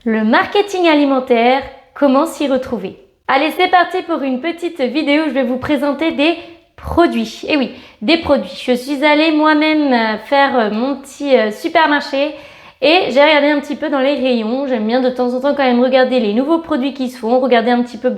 Le marketing alimentaire, comment s'y retrouver? Allez, c'est parti pour une petite vidéo où je vais vous présenter des produits. Et oui, des produits. Je suis allée moi-même faire mon petit supermarché et j'ai regardé un petit peu dans les rayons. J'aime bien de temps en temps quand même regarder les nouveaux produits qui se font, regarder un petit peu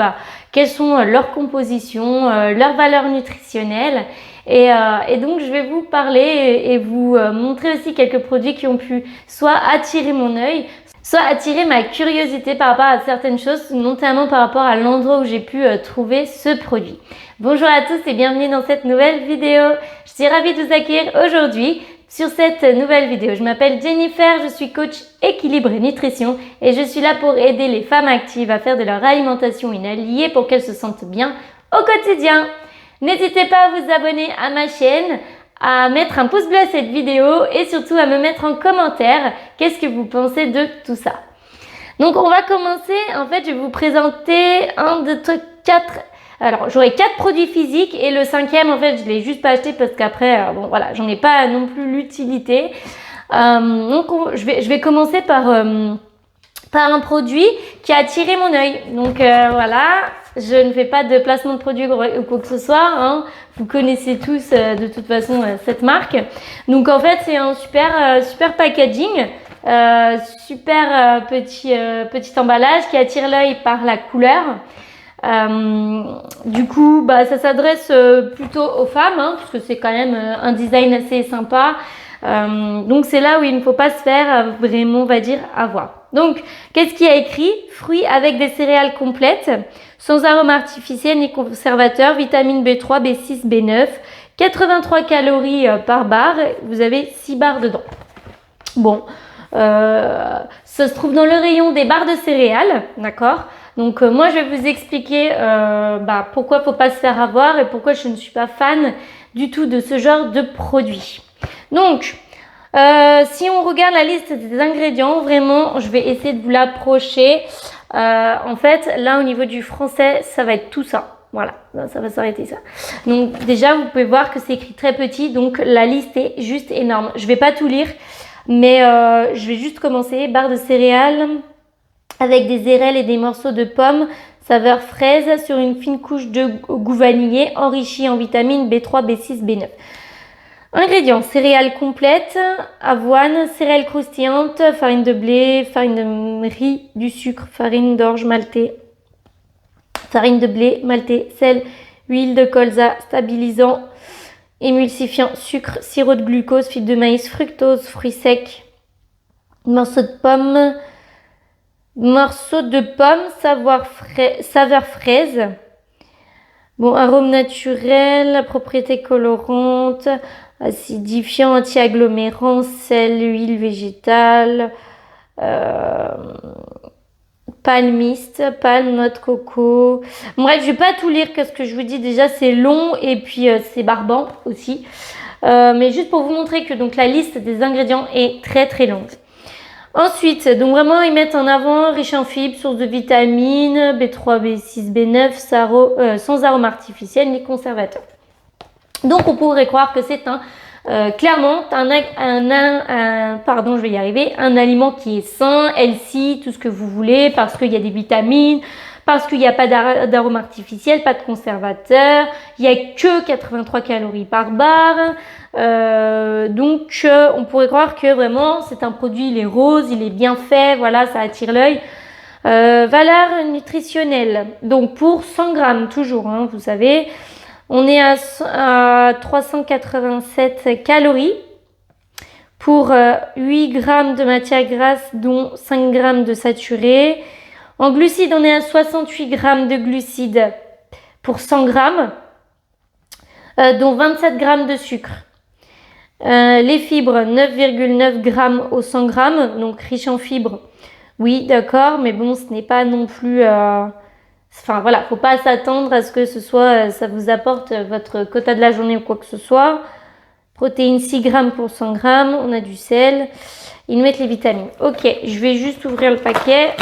quelles sont leurs compositions, leurs valeurs nutritionnelles. Et donc je vais vous parler et vous montrer aussi quelques produits qui ont pu soit attirer mon œil, soit attirer ma curiosité par rapport à certaines choses, notamment par rapport à l'endroit où j'ai pu trouver ce produit. Bonjour à tous et bienvenue dans cette nouvelle vidéo. Je suis ravie de vous accueillir aujourd'hui sur cette nouvelle vidéo. Je m'appelle Jennifer, je suis coach équilibre et nutrition et je suis là pour aider les femmes actives à faire de leur alimentation une alliée pour qu'elles se sentent bien au quotidien. N'hésitez pas à vous abonner à ma chaîne, à mettre un pouce bleu à cette vidéo et surtout à me mettre en commentaire qu'est-ce que vous pensez de tout ça. Donc on va commencer, en fait je vais vous présenter j'aurai 4 produits physiques et le 5e en fait je l'ai juste pas acheté parce qu'après bon voilà, j'en ai pas non plus l'utilité. Je vais commencer par un produit qui a attiré mon œil. Donc voilà, je ne fais pas de placement de produit ou quoi que ce soit, hein. Vous connaissez tous de toute façon cette marque. Donc en fait c'est un super packaging, petit emballage qui attire l'œil par la couleur. Du coup ça s'adresse plutôt aux femmes, hein, parce que c'est quand même un design assez sympa. Donc c'est là où il ne faut pas se faire vraiment, on va dire, avoir. Donc qu'est-ce qu'il y a écrit? Fruits avec des céréales complètes, sans arôme artificiel ni conservateur, vitamine B3, B6, B9, 83 calories par barre, vous avez 6 barres dedans. Bon, ça se trouve dans le rayon des barres de céréales, d'accord? Donc moi je vais vous expliquer pourquoi faut pas se faire avoir et pourquoi je ne suis pas fan du tout de ce genre de produit. Donc si on regarde la liste des ingrédients, vraiment je vais essayer de vous l'approcher. En fait là au niveau du français ça va être tout ça. Voilà, ça va s'arrêter ça. Donc déjà vous pouvez voir que c'est écrit très petit, donc la liste est juste énorme. Je vais pas tout lire, mais je vais juste commencer. Barre de céréales avec des érelles et des morceaux de pommes, saveur fraise sur une fine couche de goût vanillé, enrichi en vitamines B3, B6, B9. Ingrédients: céréales complètes, avoine, céréales croustillantes, farine de blé, farine de riz, du sucre, farine d'orge maltée, farine de blé maltais, sel, huile de colza, stabilisant, émulsifiant, sucre, sirop de glucose, fibres de maïs, fructose, fruits secs, morceaux de pommes, saveur fraise. Bon, arôme naturel, propriétés colorantes, acidifiant, anti-agglomérant, sel, huile végétale, palmiste, palme, noix de coco. Bref, je vais pas tout lire parce que je vous dis déjà c'est long et puis c'est barbant aussi. Mais juste pour vous montrer que donc la liste des ingrédients est très très longue. Ensuite, donc vraiment ils mettent en avant riche en fibres, source de vitamines, B3, B6, B9, sans arôme artificiel ni conservateur. Donc on pourrait croire que c'est clairement un aliment qui est sain, healthy, tout ce que vous voulez, parce qu'il y a des vitamines, parce qu'il n'y a pas d'arôme artificiel, pas de conservateur, il n'y a que 83 calories par barre. Donc on pourrait croire que vraiment c'est un produit, il est rose, il est bien fait, voilà, ça attire l'œil. Valeur nutritionnelle, donc pour 100 grammes toujours, hein, vous savez, on est à 387 calories pour 8 grammes de matière grasse, dont 5 grammes de saturés. En glucides, on est à 68 grammes de glucides pour 100 grammes, dont 27 grammes de sucre. Les fibres, 9,9 grammes au 100 grammes, donc riche en fibres. Oui, d'accord, mais bon, ce n'est pas non plus... Enfin voilà, faut pas s'attendre à ce que ce soit, ça vous apporte votre quota de la journée ou quoi que ce soit. Protéines, 6 grammes pour 100 grammes, on a du sel. Ils nous mettent les vitamines. Ok, je vais juste ouvrir le paquet.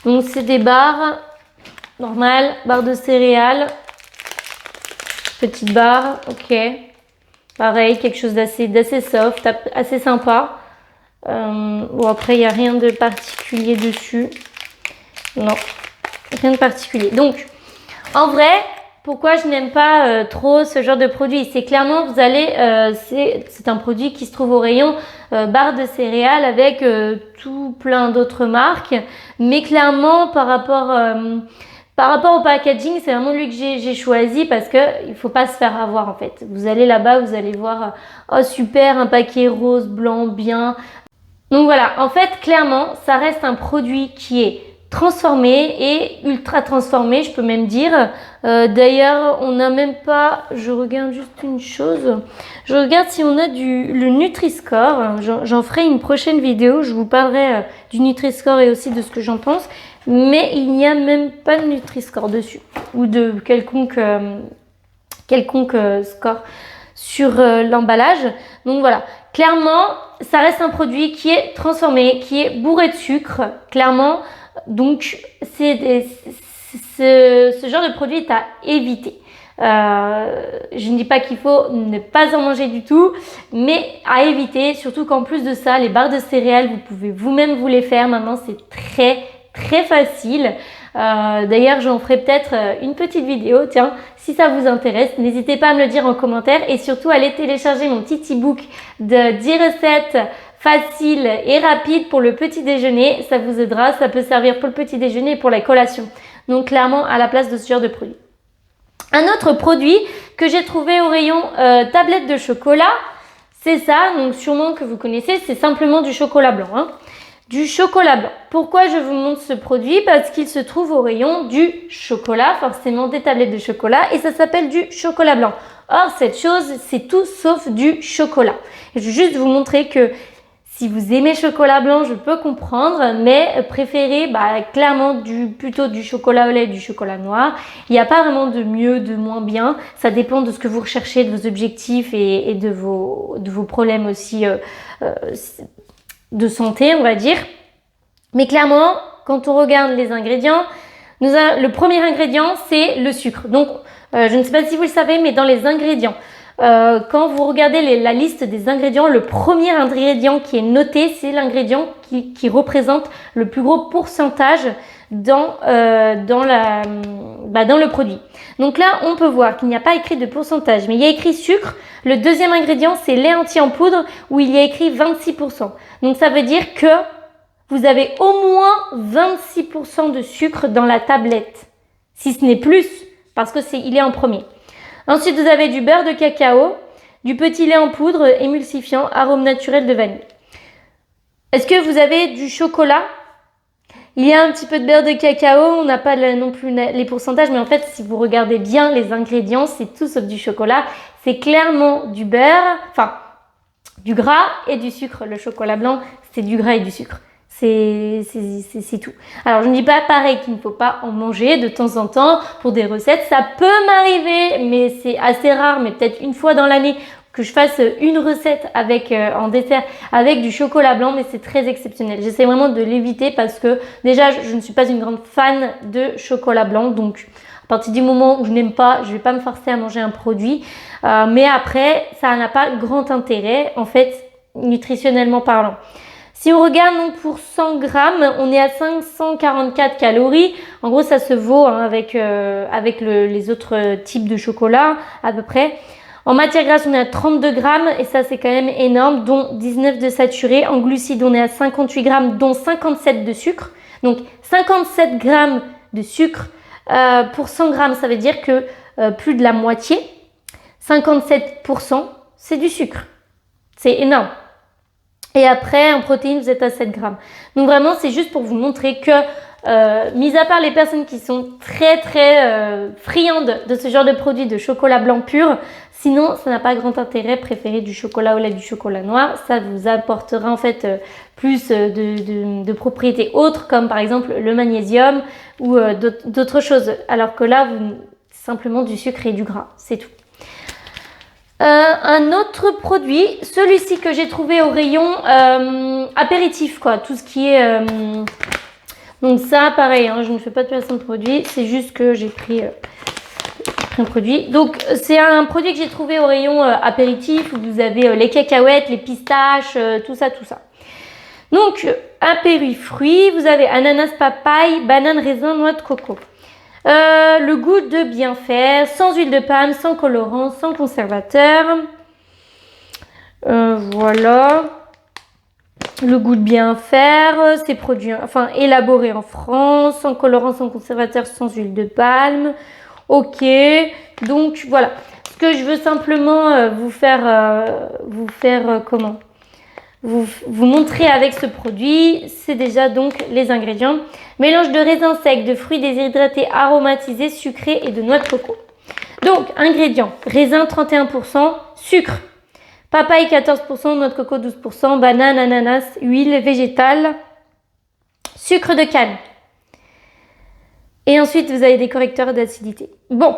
Donc c'est des barres normales, barres de céréales. Petite barre, ok. Pareil, quelque chose d'assez soft, assez sympa. Bon, après, il n'y a rien de particulier dessus. Non, rien de particulier. Donc, en vrai, pourquoi je n'aime pas trop ce genre de produit? C'est clairement, vous allez, c'est un produit qui se trouve au rayon barre de céréales avec tout plein d'autres marques. Mais clairement, par rapport au packaging, c'est vraiment lui que j'ai choisi parce que il faut pas se faire avoir en fait. Vous allez là-bas, vous allez voir, oh super, un paquet rose, blanc, bien. Donc voilà, en fait, clairement, ça reste un produit qui est transformé et ultra transformé, je peux même dire. D'ailleurs, on n'a même pas, je regarde juste une chose, je regarde si on a le Nutri-Score. J'en ferai une prochaine vidéo, je vous parlerai du Nutri-Score et aussi de ce que j'en pense. Mais il n'y a même pas de Nutri-Score dessus ou de quelconque score sur l'emballage. Donc voilà, clairement, ça reste un produit qui est transformé, qui est bourré de sucre, clairement. Donc, ce genre de produit est à éviter. Je ne dis pas qu'il faut ne pas en manger du tout, mais à éviter, surtout qu'en plus de ça, les barres de céréales, vous pouvez vous-même vous les faire. Maintenant, c'est très facile. D'ailleurs, j'en ferai peut-être une petite vidéo, tiens, si ça vous intéresse, n'hésitez pas à me le dire en commentaire et surtout allez télécharger mon petit e-book de 10 recettes faciles et rapides pour le petit déjeuner. Ça vous aidera, ça peut servir pour le petit déjeuner et pour la collation. Donc clairement à la place de ce genre de produit. Un autre produit que j'ai trouvé au rayon tablette de chocolat, c'est ça, donc sûrement que vous connaissez, c'est simplement du chocolat blanc. Du chocolat blanc. Pourquoi je vous montre ce produit? Parce qu'il se trouve au rayon du chocolat, forcément des tablettes de chocolat, et ça s'appelle du chocolat blanc. Or, cette chose, c'est tout sauf du chocolat. Et je vais juste vous montrer que si vous aimez le chocolat blanc, je peux comprendre, mais préférez clairement plutôt du chocolat au lait, du chocolat noir. Il n'y a pas vraiment de mieux, de moins bien. Ça dépend de ce que vous recherchez, de vos objectifs et de vos problèmes aussi de santé, on va dire. Mais clairement, quand on regarde les ingrédients, le premier ingrédient, c'est le sucre. Donc, je ne sais pas si vous le savez, mais dans les ingrédients, quand vous regardez la liste des ingrédients, le premier ingrédient qui est noté, c'est l'ingrédient qui représente le plus gros pourcentage dans le produit. Donc là, on peut voir qu'il n'y a pas écrit de pourcentage, mais il y a écrit sucre. Le deuxième ingrédient, c'est lait entier en poudre où il y a écrit 26%. Donc ça veut dire que vous avez au moins 26% de sucre dans la tablette, si ce n'est plus, parce que il est en premier. Ensuite, vous avez du beurre de cacao, du petit lait en poudre émulsifiant, arôme naturel de vanille. Est-ce que vous avez du chocolat? Il y a un petit peu de beurre de cacao, on n'a pas non plus les pourcentages, mais en fait, si vous regardez bien les ingrédients, c'est tout sauf du chocolat. C'est clairement du beurre, enfin, du gras et du sucre. Le chocolat blanc, c'est du gras et du sucre. C'est tout. Alors, je ne dis pas pareil qu'il ne faut pas en manger de temps en temps pour des recettes. Ça peut m'arriver, mais c'est assez rare, mais peut-être une fois dans l'année que je fasse une recette en dessert avec du chocolat blanc, mais c'est très exceptionnel. J'essaie vraiment de l'éviter parce que déjà, je ne suis pas une grande fan de chocolat blanc. Donc, à partir du moment où je n'aime pas, je ne vais pas me forcer à manger un produit. Mais après, ça n'a pas grand intérêt, en fait, nutritionnellement parlant. Si on regarde donc pour 100 grammes, on est à 544 calories. En gros, ça se vaut avec les autres types de chocolat à peu près. En matière grasse, on est à 32 grammes et ça, c'est quand même énorme, dont 19 de saturé. En glucides, on est à 58 grammes, dont 57 de sucre. Donc, 57 grammes de sucre pour 100 grammes, ça veut dire que plus de la moitié, 57%, c'est du sucre. C'est énorme. Et après, en protéines, vous êtes à 7 grammes. Donc vraiment, c'est juste pour vous montrer que, mis à part les personnes qui sont très friandes de ce genre de produit de chocolat blanc pur, sinon, ça n'a pas grand intérêt. Préférez du chocolat au lait, du chocolat noir. Ça vous apportera en fait plus de propriétés autres, comme par exemple le magnésium ou d'autres choses. Alors que là, simplement du sucre et du gras, c'est tout. Un autre produit, celui-ci que j'ai trouvé au rayon apéritif, quoi, tout ce qui est donc ça pareil, je ne fais pas de placement de produit, c'est juste que j'ai pris un produit. Donc c'est un produit que j'ai trouvé au rayon apéritif où vous avez les cacahuètes, les pistaches, tout ça. Donc, apéri fruits, vous avez ananas, papaye, banane, raisin, noix de coco. Le goût de bien faire, sans huile de palme, sans colorant, sans conservateur. Voilà. Le goût de bien faire, c'est produit, enfin élaboré en France, sans colorant, sans conservateur, sans huile de palme. Ok, donc voilà. Ce que je veux simplement vous faire comment vous montrer avec ce produit, c'est déjà donc les ingrédients. Mélange de raisins secs, de fruits déshydratés aromatisés, sucrés et de noix de coco. Donc, ingrédients, raisin 31%, sucre, papaye 14%, noix de coco 12%, banane, ananas, huile végétale, sucre de canne. Et ensuite, vous avez des correcteurs d'acidité. Bon,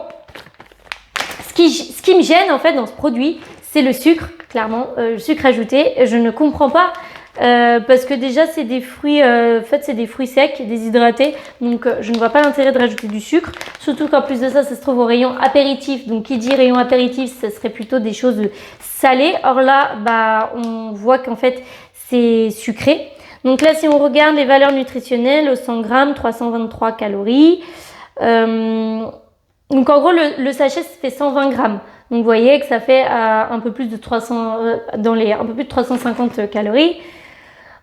ce qui me gêne en fait dans ce produit, c'est le sucre, clairement, le sucre ajouté. Je ne comprends pas parce que déjà c'est des fruits, en fait c'est des fruits secs, déshydratés, donc je ne vois pas l'intérêt de rajouter du sucre. Surtout qu'en plus de ça, ça se trouve au rayon apéritif. Donc qui dit rayon apéritif, ça serait plutôt des choses salées. Or là, bah on voit qu'en fait c'est sucré. Donc là, si on regarde les valeurs nutritionnelles, au 100 grammes, 323 calories. Donc en gros, le sachet ça fait 120 grammes. Donc vous voyez que ça fait un peu plus de 350 calories.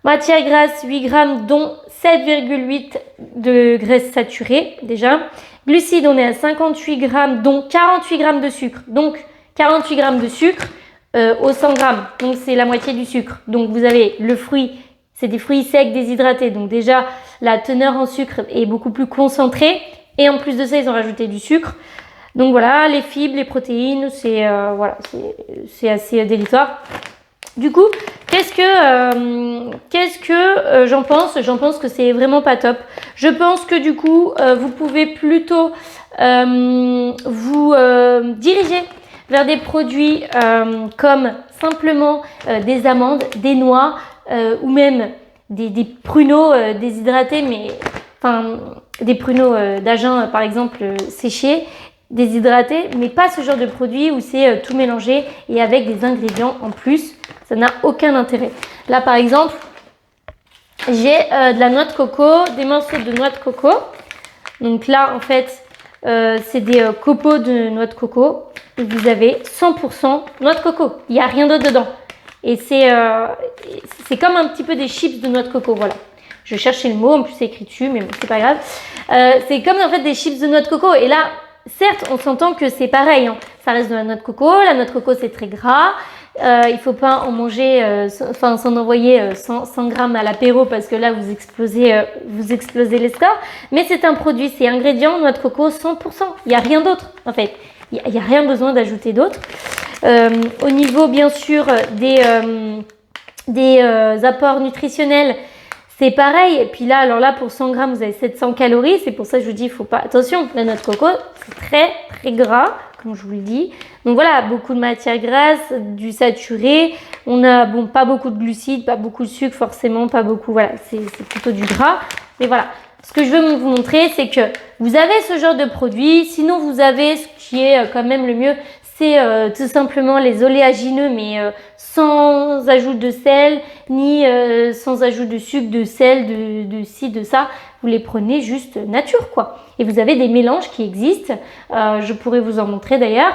Matière grasse 8 grammes dont 7,8 de graisse saturée déjà. Glucides on est à 58 grammes dont 48 grammes de sucre. Donc 48 grammes de sucre au 100 grammes. Donc c'est la moitié du sucre. Donc vous avez le fruit, c'est des fruits secs déshydratés. Donc déjà la teneur en sucre est beaucoup plus concentrée. Et en plus de ça, ils ont rajouté du sucre. Donc voilà, les fibres, les protéines, c'est assez dérisoire. Du coup, qu'est-ce que j'en pense? J'en pense que c'est vraiment pas top. Je pense que du coup, vous pouvez plutôt vous diriger vers des produits comme simplement des amandes, des noix ou même des pruneaux déshydratés, mais enfin des pruneaux d'Agen par exemple séchés, déshydratés, mais pas ce genre de produit où c'est tout mélangé et avec des ingrédients en plus. Ça n'a aucun intérêt. Là par exemple, j'ai de la noix de coco, des morceaux de noix de coco. Donc là en fait, c'est des copeaux de noix de coco. Et vous avez 100% noix de coco. Il n'y a rien d'autre dedans. Et c'est comme un petit peu des chips de noix de coco, voilà. Je cherchais le mot, en plus c'est écrit dessus, mais bon, c'est pas grave. C'est comme en fait des chips de noix de coco. Et là, certes, on s'entend que c'est pareil, hein. Ça reste de la noix de coco. La noix de coco, c'est très gras. Il faut pas en manger, s'en envoyer 100 grammes à l'apéro parce que là, vous explosez les scores. Mais c'est un produit, c'est ingrédient, noix de coco 100%. Il n'y a rien d'autre, en fait. Il n'y a rien besoin d'ajouter d'autre. Au niveau, bien sûr, des apports nutritionnels, c'est pareil. Et puis là, alors là, pour 100 grammes, vous avez 700 calories. C'est pour ça que je vous dis, il faut pas... Attention, la noix de coco, c'est très, très gras, comme je vous le dis. Donc voilà, beaucoup de matière grasse, du saturé. On a, bon, pas beaucoup de glucides, pas beaucoup de sucre, forcément, pas beaucoup... Voilà, c'est plutôt du gras. Mais voilà, ce que je veux vous montrer, c'est que vous avez ce genre de produit. Sinon, vous avez ce qui est quand même le mieux, c'est tout simplement les oléagineux, mais sans ajout de sel, ni sans ajout de sucre, de sel, de ci, de ça. Vous les prenez juste nature, quoi. Et vous avez des mélanges qui existent. Je pourrais vous en montrer d'ailleurs.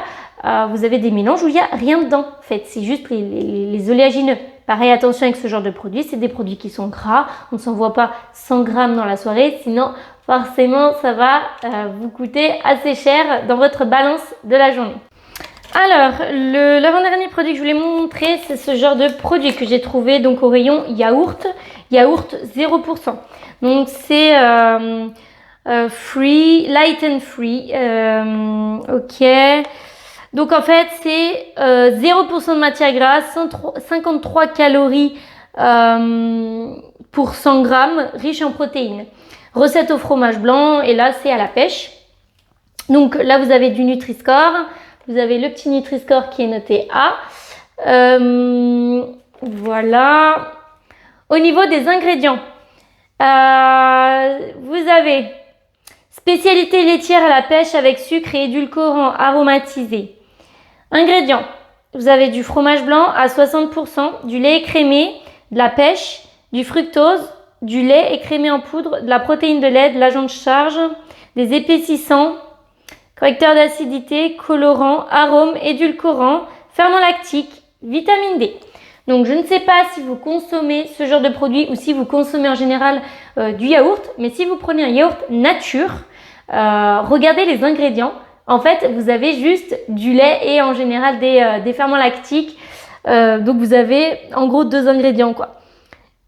Vous avez des mélanges où il n'y a rien dedans. En fait, c'est juste les oléagineux. Pareil, attention avec ce genre de produits. C'est des produits qui sont gras. On ne s'envoie pas 100 grammes dans la soirée. Sinon, forcément, ça va vous coûter assez cher dans votre balance de la journée. Alors, l'avant-dernier produit que je voulais vous montrer, c'est ce genre de produit que j'ai trouvé donc au rayon yaourt 0%. Donc c'est free, light and free. Ok. Donc en fait, c'est 0% de matière grasse, 53 calories pour 100 grammes, riche en protéines. Recette au fromage blanc et là, c'est à la pêche. Donc là, vous avez du Nutri-Score. Vous avez le petit Nutri-Score qui est noté A. Voilà. Au niveau des ingrédients, vous avez spécialité laitière à la pêche avec sucre et édulcorant aromatisé. Ingrédients, vous avez du fromage blanc à 60%, du lait écrémé, de la pêche, du fructose, du lait écrémé en poudre, de la protéine de lait, de l'agent de charge, des épaississants, correcteurs d'acidité, colorants, arômes, édulcorants, ferments lactiques, vitamine D. Donc je ne sais pas si vous consommez ce genre de produit ou si vous consommez en général du yaourt, mais si vous prenez un yaourt nature, regardez les ingrédients. En fait, vous avez juste du lait et en général des ferments lactiques. Donc vous avez en gros 2 ingrédients quoi.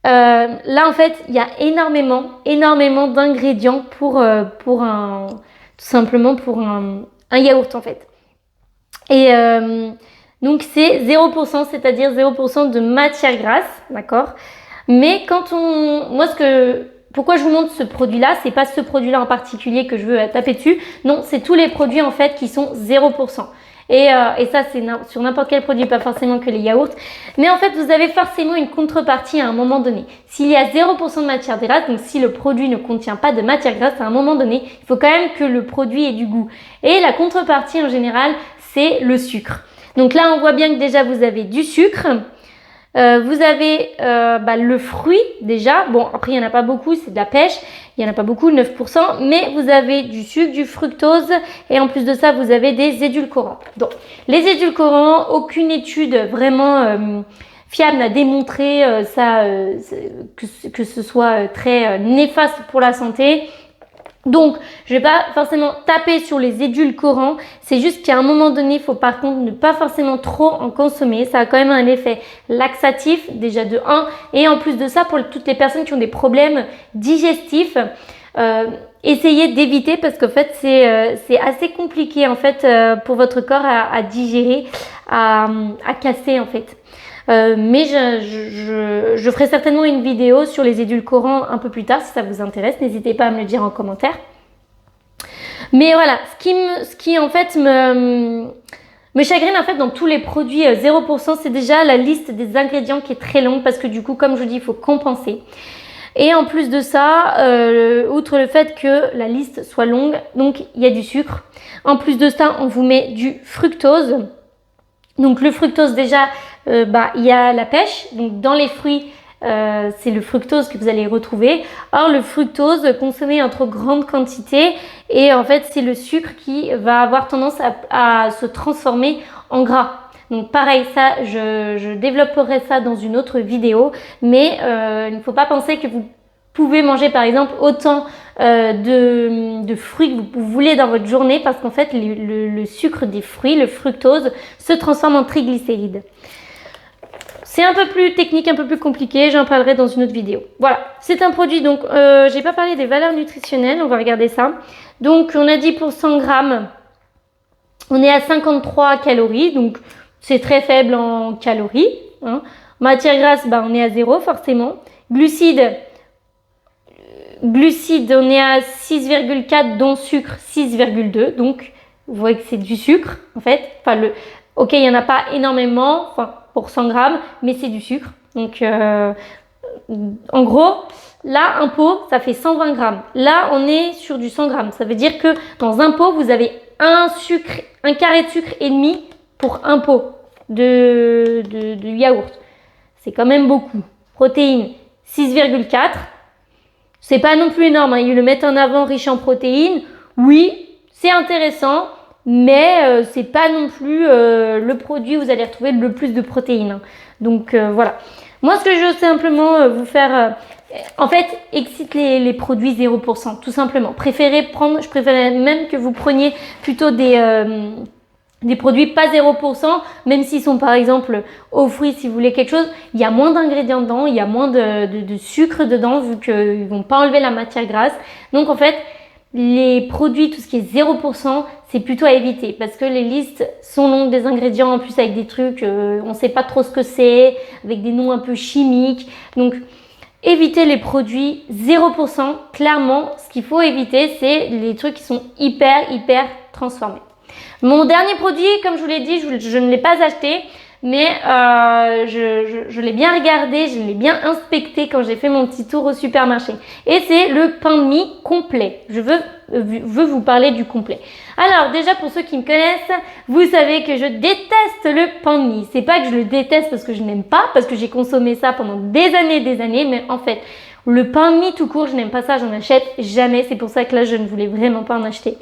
Là en fait, il y a énormément d'ingrédients pour un yaourt en fait. Et donc c'est 0%, c'est-à-dire 0% de matière grasse, d'accord? Mais pourquoi je vous montre ce produit-là, c'est pas ce produit-là en particulier que je veux taper dessus. Non, c'est tous les produits en fait qui sont 0%. Et ça, c'est sur n'importe quel produit, pas forcément que les yaourts. Mais en fait, vous avez forcément une contrepartie à un moment donné. S'il y a 0% de matière grasse, donc si le produit ne contient pas de matière grasse, à un moment donné, il faut quand même que le produit ait du goût. Et la contrepartie en général, c'est le sucre. Donc là, on voit bien que déjà, vous avez du sucre. Vous avez le fruit déjà. Bon, après, il n'y en a pas beaucoup, c'est de la pêche. Il n'y en a pas beaucoup, 9%. Mais vous avez du sucre, du fructose. Et en plus de ça, vous avez des édulcorants. Donc, les édulcorants, aucune étude vraiment fiable n'a démontré que ce soit très néfaste pour la santé. Donc, je vais pas forcément taper sur les édulcorants. C'est juste qu'à un moment donné, il faut par contre ne pas forcément trop en consommer. Ça a quand même un effet laxatif, déjà de 1. Et en plus de ça, pour toutes les personnes qui ont des problèmes digestifs, essayez d'éviter parce qu'en fait, c'est assez compliqué en fait pour votre corps à digérer, à casser en fait. Mais je ferai certainement une vidéo sur les édulcorants un peu plus tard si ça vous intéresse. N'hésitez pas à me le dire en commentaire. Mais voilà, ce qui en fait me chagrine en fait dans tous les produits 0%, c'est déjà la liste des ingrédients qui est très longue parce que du coup, comme je vous dis, il faut compenser. Et en plus de ça, outre le fait que la liste soit longue, donc il y a du sucre. En plus de ça, on vous met du fructose. Donc le fructose déjà, il y a la pêche. Donc dans les fruits, c'est le fructose que vous allez retrouver. Or le fructose consommé en trop grande quantité et en fait c'est le sucre qui va avoir tendance à se transformer en gras. Donc pareil, ça je développerai ça dans une autre vidéo, mais il ne faut pas penser que vous pouvez manger par exemple autant de fruits que vous voulez dans votre journée parce qu'en fait le sucre des fruits, le fructose, se transforme en triglycérides. C'est un peu plus technique, un peu plus compliqué, j'en parlerai dans une autre vidéo. Voilà, c'est un produit, donc j'ai pas parlé des valeurs nutritionnelles, on va regarder ça. Donc on a dit pour 100 grammes, on est à 53 calories, donc c'est très faible en calories. Hein. Matière grasse, on est à 0 forcément. Glucides, on est à 6,4 dont sucre 6,2, donc vous voyez que c'est du sucre en fait. Enfin, ok, il n'y en a pas énormément, pour 100 grammes, mais c'est du sucre. Donc, en gros, là, un pot, ça fait 120 grammes. Là, on est sur du 100 grammes. Ça veut dire que dans un pot, vous avez un carré de sucre et demi pour un pot de yaourt. C'est quand même beaucoup. Protéines, 6,4. C'est pas non plus énorme. Hein. Ils le mettent en avant riche en protéines. Oui, c'est intéressant. Mais c'est pas non plus le produit où vous allez retrouver le plus de protéines. Donc voilà. Moi, ce que je veux simplement vous faire, en fait, excite les produits 0%, tout simplement. Je préférerais même que vous preniez plutôt des produits pas 0%, même s'ils sont par exemple aux fruits, si vous voulez quelque chose, il y a moins d'ingrédients dedans, il y a moins de sucre dedans, vu qu'ils ne vont pas enlever la matière grasse. Donc en fait, les produits, tout ce qui est 0%, c'est plutôt à éviter parce que les listes sont longues des ingrédients, en plus avec des trucs, on ne sait pas trop ce que c'est, avec des noms un peu chimiques. Donc, évitez les produits 0%. Clairement, ce qu'il faut éviter, c'est les trucs qui sont hyper transformés. Mon dernier produit, comme je vous l'ai dit, je ne l'ai pas acheté, mais je l'ai bien regardé, je l'ai bien inspecté quand j'ai fait mon petit tour au supermarché. Et c'est le pain de mie complet. Je veux vous parler du complet. Alors déjà pour ceux qui me connaissent, vous savez que je déteste le pain de mie. C'est pas que je le déteste parce que je n'aime pas, parce que j'ai consommé ça pendant des années, mais en fait, le pain de mie tout court, je n'aime pas ça, j'en achète jamais. C'est pour ça que là, je ne voulais vraiment pas en acheter.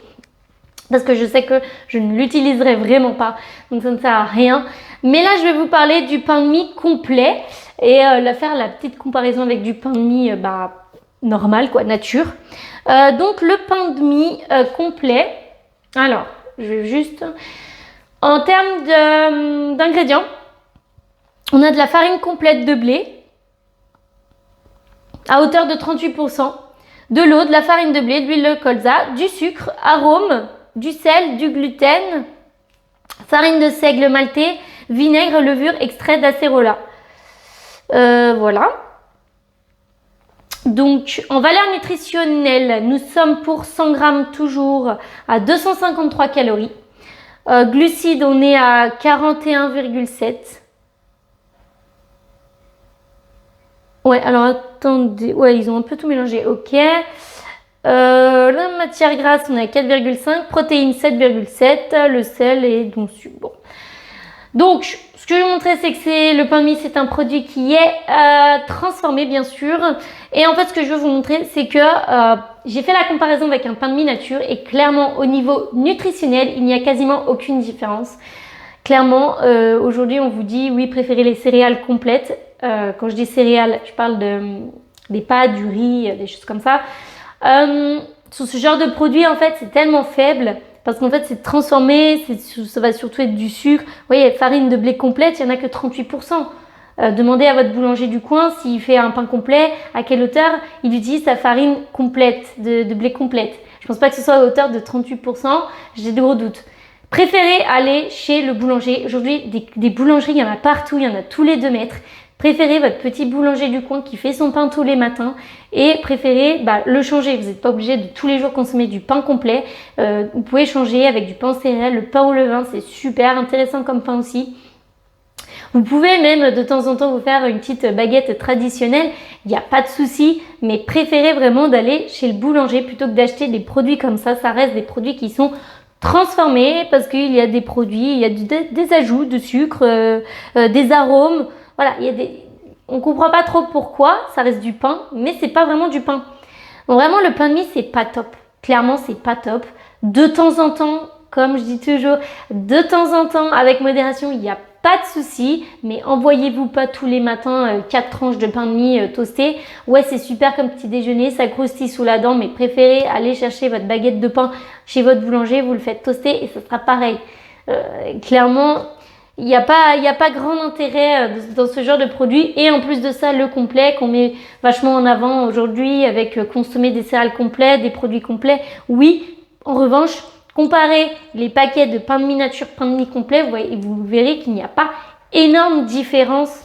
Parce que je sais que je ne l'utiliserai vraiment pas, donc ça ne sert à rien. Mais là, je vais vous parler du pain de mie complet et faire la petite comparaison avec du pain de mie normal, quoi, nature. Donc le pain de mie complet, alors je vais juste, en termes d'ingrédients, on a de la farine complète de blé à hauteur de 38%, de l'eau, de la farine de blé, de l'huile de colza, du sucre, arôme, du sel, du gluten, farine de seigle maltais, vinaigre, levure, extrait d'acérola. Voilà. Donc, en valeur nutritionnelle, nous sommes pour 100 grammes toujours à 253 calories. Glucides, on est à 41,7. Ouais, alors attendez. Ouais, ils ont un peu tout mélangé. Ok. La matière grasse, on est à 4,5. Protéines, 7,7. Le sel et donc bon. Donc, ce que je vais vous montrer, c'est que le pain de mie, c'est un produit qui est transformé, bien sûr. Et en fait, ce que je veux vous montrer, c'est que j'ai fait la comparaison avec un pain de mie nature et clairement, au niveau nutritionnel, il n'y a quasiment aucune différence. Clairement, aujourd'hui, on vous dit, oui, préférez les céréales complètes. Quand je dis céréales, je parle des pâtes, du riz, des choses comme ça. Sur ce genre de produit, en fait, c'est tellement faible. Parce qu'en fait, c'est transformé, ça va surtout être du sucre. Vous voyez, farine de blé complète, il n'y en a que 38%. Demandez à votre boulanger du coin s'il fait un pain complet, à quelle hauteur il utilise sa farine complète, de blé complète. Je ne pense pas que ce soit à hauteur de 38%, j'ai de gros doutes. Préférez aller chez le boulanger. Aujourd'hui, des boulangeries, il y en a partout, il y en a tous les 2 mètres. Préférez votre petit boulanger du coin qui fait son pain tous les matins et préférez le changer. Vous n'êtes pas obligé de tous les jours consommer du pain complet. Vous pouvez changer avec du pain céréal, le pain au levain, c'est super intéressant comme pain aussi. Vous pouvez même de temps en temps vous faire une petite baguette traditionnelle, il n'y a pas de souci, mais préférez vraiment d'aller chez le boulanger plutôt que d'acheter des produits comme ça. Ça reste des produits qui sont transformés parce qu'il y a des produits, il y a des ajouts de sucre, des arômes. Voilà, on ne comprend pas trop pourquoi, ça reste du pain, mais c'est pas vraiment du pain. Donc vraiment, le pain de mie, c'est pas top. Clairement, c'est pas top. De temps en temps, comme je dis toujours, de temps en temps, avec modération, il n'y a pas de souci, mais envoyez-vous pas tous les matins 4 tranches de pain de mie toasté. Ouais, c'est super comme petit déjeuner, ça croustille sous la dent, mais préférez aller chercher votre baguette de pain chez votre boulanger, vous le faites toaster et ça sera pareil. Clairement, il n'y a pas grand intérêt dans ce genre de produit. Et en plus de ça, le complet qu'on met vachement en avant aujourd'hui avec consommer des céréales complets, des produits complets. Oui, en revanche, comparez les paquets de pain de mie nature, pain de mie complet, vous verrez qu'il n'y a pas énorme différence.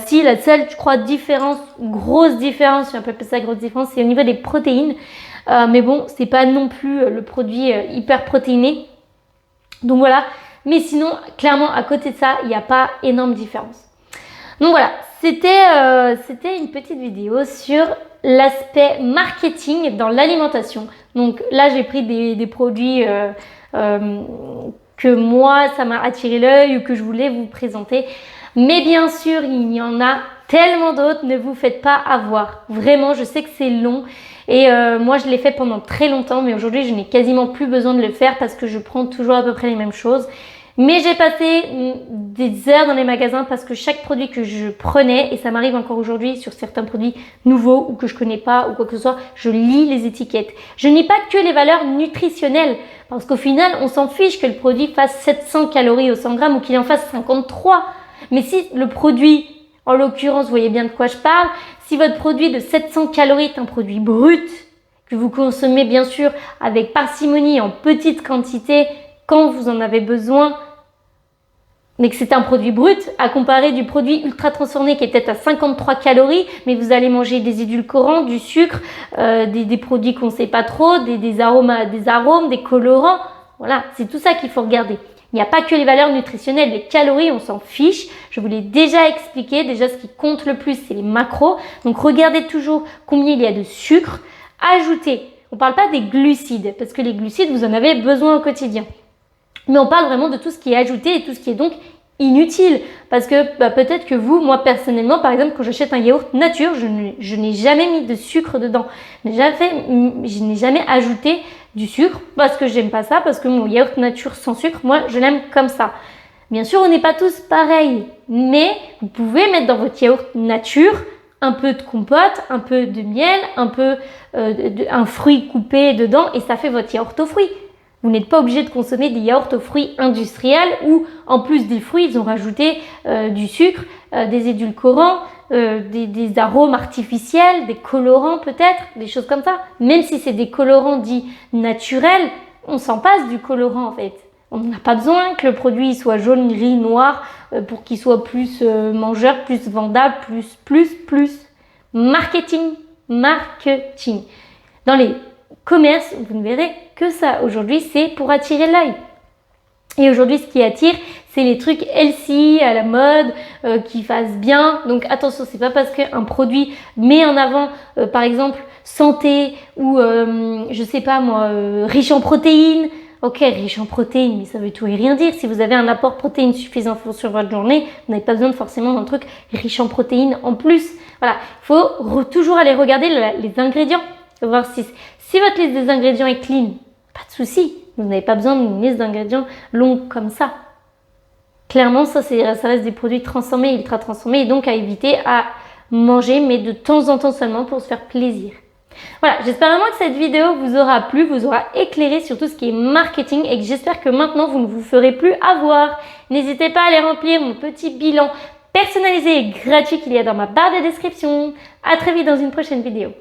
Si la seule, je crois, grosse différence, si on peut appeler ça grosse différence, c'est au niveau des protéines. Mais bon, c'est pas non plus le produit hyper protéiné. Donc voilà. Mais sinon, clairement, à côté de ça, il n'y a pas énorme différence. Donc voilà, c'était une petite vidéo sur l'aspect marketing dans l'alimentation. Donc là, j'ai pris des produits que moi, ça m'a attiré l'œil ou que je voulais vous présenter. Mais bien sûr, il y en a tellement d'autres, ne vous faites pas avoir. Vraiment, je sais que c'est long. Et moi, je l'ai fait pendant très longtemps, mais aujourd'hui, je n'ai quasiment plus besoin de le faire parce que je prends toujours à peu près les mêmes choses. Mais j'ai passé des heures dans les magasins parce que chaque produit que je prenais, et ça m'arrive encore aujourd'hui sur certains produits nouveaux ou que je connais pas ou quoi que ce soit, je lis les étiquettes. Je n'ai pas que les valeurs nutritionnelles parce qu'au final, on s'en fiche que le produit fasse 700 calories au 100 grammes ou qu'il en fasse 53. Mais si le produit, en l'occurrence, vous voyez bien de quoi je parle, si votre produit de 700 calories est un produit brut, que vous consommez bien sûr avec parcimonie en petite quantité quand vous en avez besoin, mais que c'est un produit brut, à comparer du produit ultra transformé qui est peut-être à 53 calories, mais vous allez manger des édulcorants, du sucre, des produits qu'on ne sait pas trop, des arômes, des colorants. Voilà, c'est tout ça qu'il faut regarder. Il n'y a pas que les valeurs nutritionnelles, les calories, on s'en fiche. Je vous l'ai déjà expliqué. Déjà, ce qui compte le plus, c'est les macros. Donc, regardez toujours combien il y a de sucre. Ajoutez. On ne parle pas des glucides, parce que les glucides, vous en avez besoin au quotidien. Mais on parle vraiment de tout ce qui est ajouté et tout ce qui est donc inutile. Parce que peut-être que vous, moi personnellement, par exemple, quand j'achète un yaourt nature, je n'ai jamais mis de sucre dedans. Je n'ai jamais ajouté du sucre parce que j'aime pas ça, parce que mon yaourt nature sans sucre, moi, je l'aime comme ça. Bien sûr, on n'est pas tous pareils, mais vous pouvez mettre dans votre yaourt nature un peu de compote, un peu de miel, un fruit coupé dedans et ça fait votre yaourt aux fruits. Vous n'êtes pas obligé de consommer des yaourts aux fruits industriels où, en plus des fruits, ils ont rajouté du sucre, des édulcorants, des arômes artificiels, des colorants peut-être, des choses comme ça. Même si c'est des colorants dits naturels, on s'en passe du colorant en fait. On n'a pas besoin que le produit soit jaune, gris, noir pour qu'il soit plus mangeur, plus vendable, plus. Marketing. Dans les commerces, vous ne verrez que ça. Aujourd'hui, c'est pour attirer l'œil. Et aujourd'hui, ce qui attire, c'est les trucs healthy, à la mode, qui fassent bien. Donc attention, c'est pas parce qu'un produit met en avant, par exemple, santé ou, je sais pas moi, riche en protéines. Ok, riche en protéines, mais ça veut tout et rien dire. Si vous avez un apport protéines suffisant sur votre journée, vous n'avez pas besoin de forcément d'un truc riche en protéines en plus. Voilà, il faut toujours aller regarder les ingrédients, voir si votre liste des ingrédients est clean. Pas de souci, vous n'avez pas besoin d'une liste d'ingrédients longue comme ça. Clairement, ça reste des produits transformés, ultra transformés, et donc à éviter à manger, mais de temps en temps seulement pour se faire plaisir. Voilà, j'espère vraiment que cette vidéo vous aura plu, vous aura éclairé sur tout ce qui est marketing et que j'espère que maintenant vous ne vous ferez plus avoir. N'hésitez pas à aller remplir mon petit bilan personnalisé et gratuit qu'il y a dans ma barre de description. À très vite dans une prochaine vidéo.